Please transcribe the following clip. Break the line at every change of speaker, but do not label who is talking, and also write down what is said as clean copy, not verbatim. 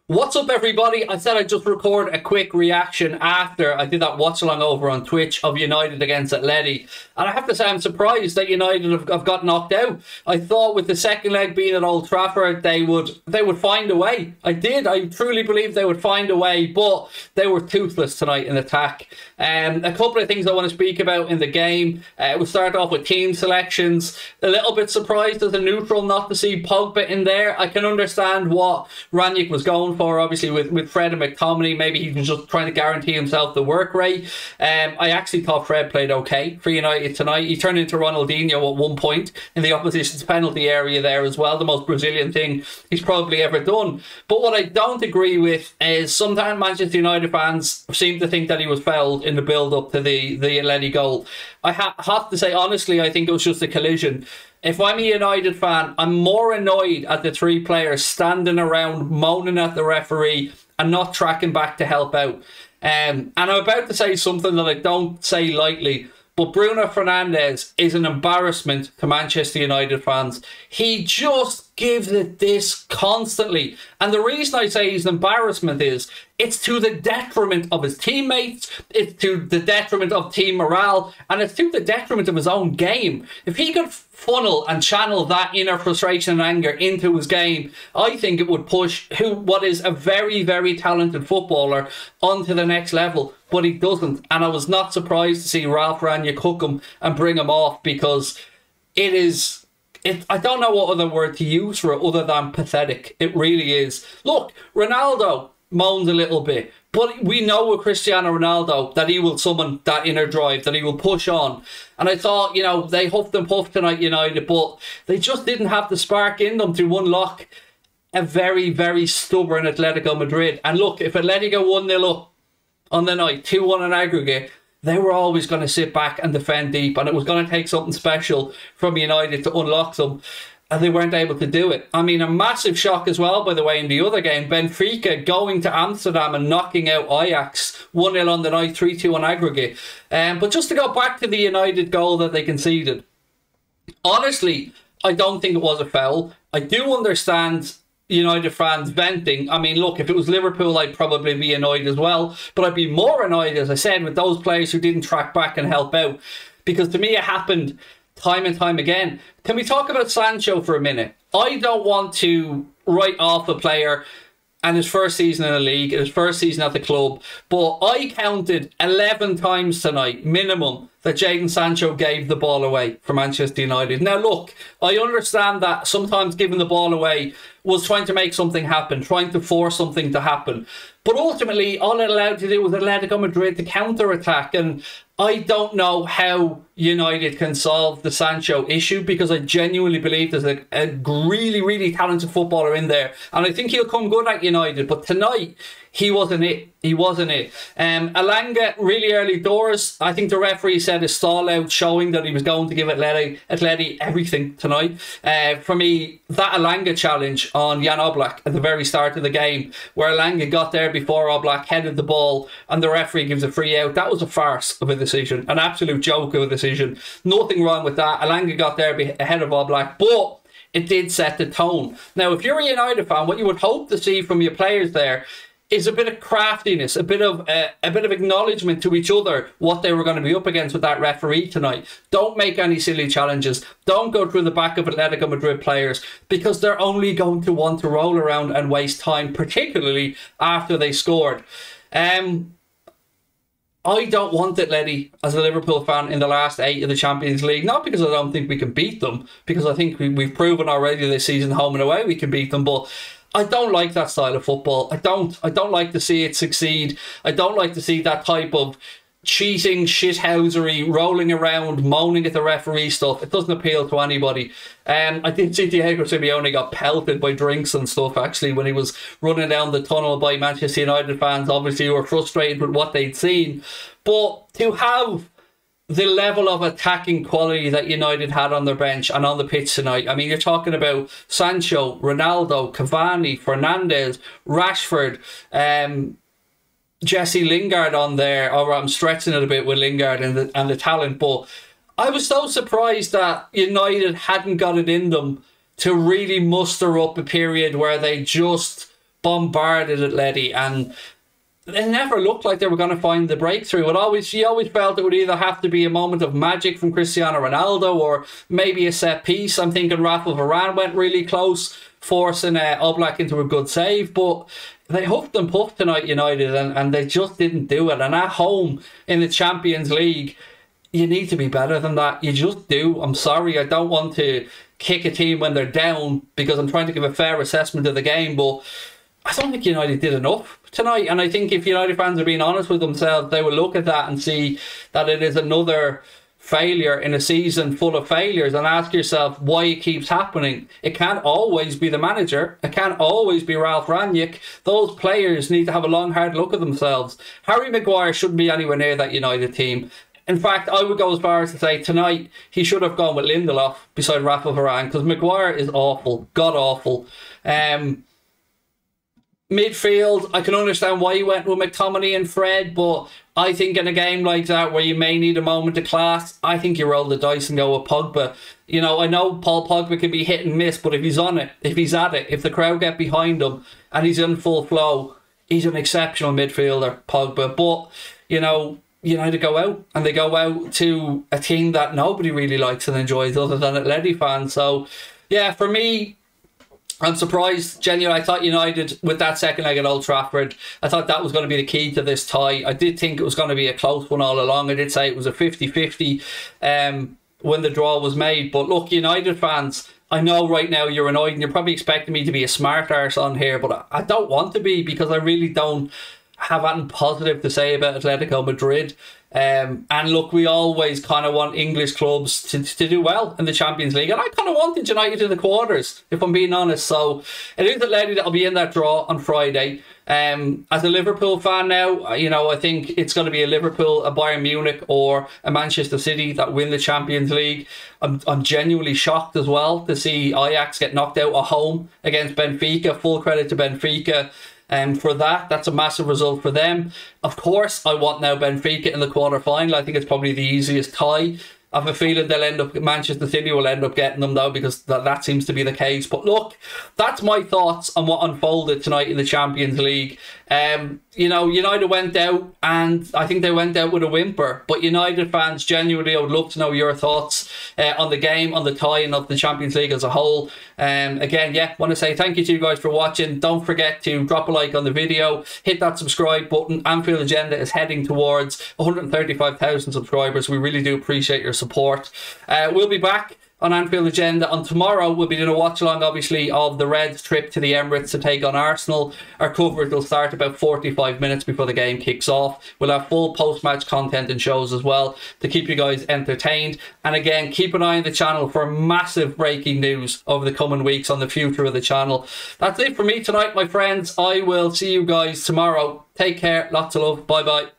What's up, everybody? I said I'd just record a quick reaction after I did that watch along over on Twitch of United against Atleti. And I have to say I'm surprised that United have got knocked out. I thought with the second leg being at Old Trafford, they would find a way. I truly believe they would find a way, but they were toothless tonight in attack. A couple of things I want to speak about in the game. We'll start off with team selections. A little bit surprised as a neutral not to see Pogba in there. I can understand what Ranić was going for, obviously, with Fred and McTominay. Maybe he was just trying to guarantee himself the work rate. I actually thought Fred played okay for United tonight. He turned into Ronaldinho at one point in the opposition's penalty area there as well. The most Brazilian thing he's probably ever done. But what I don't agree with is sometimes Manchester United fans seem to think that he was fouled in the build-up to the Atleti goal. I have to say, honestly, I think it was just a collision. If I'm a United fan, I'm more annoyed at the three players standing around moaning at the referee and not tracking back to help out. And I'm about to say something that I don't say lightly, but Bruno Fernandes is an embarrassment to Manchester United fans. He just gives it this constantly. And the reason I say he's an embarrassment is it's to the detriment of his teammates, it's to the detriment of team morale, and it's to the detriment of his own game. If he could funnel and channel that inner frustration and anger into his game, I think it would push what is a very, very talented footballer onto the next level. But he doesn't. And I was not surprised to see Ralph Ranić hook him and bring him off, because I don't know what other word to use for it other than pathetic. It really is. Look, Ronaldo moans a little bit, but we know with Cristiano Ronaldo that he will summon that inner drive, that he will push on. And I thought, you know, they huffed and puffed tonight, United, but they just didn't have the spark in them to unlock a very, very stubborn Atletico Madrid. And look, if Atletico 1-0 up on the night, 2-1 in aggregate, they were always going to sit back and defend deep, and it was going to take something special from United to unlock them, and they weren't able to do it. I mean, a massive shock as well, by the way, in the other game, Benfica going to Amsterdam and knocking out Ajax 1-0 on the night, 3-2 on aggregate. But just to go back to the United goal that they conceded, honestly, I don't think it was a foul. I do understand United fans venting. I mean, look, if it was Liverpool, I'd probably be annoyed as well. But I'd be more annoyed, as I said, with those players who didn't track back and help out. Because to me, it happened time and time again. Can we talk about Sancho for a minute? I don't want to write off a player and his first season in the league, his first season at the club, but I counted 11 times tonight, minimum, that Jadon Sancho gave the ball away for Manchester United. Now look, I understand that sometimes giving the ball away was trying to make something happen, trying to force something to happen. But ultimately, all it allowed to do was Atletico Madrid to counter-attack. And I don't know how United can solve the Sancho issue, because I genuinely believe there's a really, really talented footballer in there. And I think he'll come good at United. But tonight, he wasn't it. He wasn't it. Elanga, really early doors. I think the referee said a stall out, showing that he was going to give Atleti everything tonight. For me, that Elanga challenge on Jan Oblak at the very start of the game, where Elanga got there before Oblak headed the ball and the referee gives a free out, that was a farce of a decision. An absolute joke of a decision. Nothing wrong with that. Elanga got there ahead of Oblak, but it did set the tone. Now, if you're a United fan, what you would hope to see from your players there is a bit of craftiness, a bit of acknowledgement to each other what they were going to be up against with that referee tonight. Don't make any silly challenges. Don't go through the back of Atletico Madrid players, because they're only going to want to roll around and waste time, particularly after they scored. I don't want Atleti as a Liverpool fan in the last 8 of the Champions League. Not because I don't think we can beat them, because I think we've proven already this season, home and away, we can beat them. But I don't like that style of football. I don't like to see it succeed. I don't like to see that type of cheating, shithousery, rolling around, moaning at the referee stuff. It doesn't appeal to anybody. I did see Diego Simeone got pelted by drinks and stuff, actually, when he was running down the tunnel by Manchester United fans, obviously, who were frustrated with what they'd seen. But to have the level of attacking quality that United had on their bench and on the pitch tonight, I mean, you're talking about Sancho, Ronaldo, Cavani, Fernandes, Rashford, Jesse Lingard on there. Or I'm stretching it a bit with Lingard and the talent, but I was so surprised that United hadn't got it in them to really muster up a period where they just bombarded Atleti, and it never looked like they were going to find the breakthrough. You always felt it would either have to be a moment of magic from Cristiano Ronaldo or maybe a set piece. I'm thinking Rafa Varane went really close, forcing Oblak into a good save, but they huffed and puffed tonight, United, and they just didn't do it. And at home in the Champions League, you need to be better than that. You just do. I'm sorry, I don't want to kick a team when they're down because I'm trying to give a fair assessment of the game, but I don't think United did enough tonight. And I think if United fans are being honest with themselves, they will look at that and see that it is another failure in a season full of failures, and ask yourself why it keeps happening. It can't always be the manager. It can't always be Ralph Rangnick. Those players need to have a long, hard look at themselves. Harry Maguire shouldn't be anywhere near that United team. In fact, I would go as far as to say tonight he should have gone with Lindelof beside Rafa Varane, because Maguire is awful, god awful. Midfield, I can understand why you went with McTominay and Fred, but I think in a game like that where you may need a moment of class, I think you roll the dice and go with Pogba. You know, I know Paul Pogba can be hit and miss, but if he's on it, if he's at it, if the crowd get behind him and he's in full flow, he's an exceptional midfielder, Pogba. But, you know, United go out, and they go out to a team that nobody really likes and enjoys other than Atleti fans. So, yeah, for me, I'm surprised, genuinely. I thought United, with that second leg at Old Trafford, I thought that was going to be the key to this tie. I did think it was going to be a close one all along. I did say it was a 50-50 when the draw was made. But look, United fans, I know right now you're annoyed and you're probably expecting me to be a smart arse on here, but I don't want to be, because I really don't have anything positive to say about Atletico Madrid. And look, we always kind of want English clubs to do well in the Champions League, and I kind of wanted United in the quarters, if I'm being honest. So it is Atleti that'll be in that draw on Friday. As a Liverpool fan now, you know, I think it's going to be a Liverpool, a Bayern Munich, or a Manchester City that win the Champions League. I'm genuinely shocked as well to see Ajax get knocked out at home against Benfica. Full credit to Benfica. For that, that's a massive result for them. Of course, I want now Benfica in the quarter-final. I think it's probably the easiest tie. I have a feeling they'll end up, Manchester City will end up getting them though, because that seems to be the case. But look, that's my thoughts on what unfolded tonight in the Champions League. You know, United went out, and I think they went out with a whimper. But United fans, genuinely, I would love to know your thoughts on the game, on the tie, and of the Champions League as a whole. Again, yeah, want to say thank you to you guys for watching. Don't forget to drop a like on the video, hit that subscribe button. Anfield Agenda is heading towards 135,000 subscribers. We really do appreciate your support. We'll be back on Anfield Agenda on tomorrow. We'll be doing a watch along, obviously, of the Reds' trip to the Emirates to take on Arsenal. Our coverage will start about 45 minutes before the game kicks off. We'll have full post-match content and shows as well to keep you guys entertained. And again, keep an eye on the channel for massive breaking news over the coming weeks on the future of the channel. That's it for me tonight, my friends. I will see you guys tomorrow. Take care. Lots of love. Bye bye.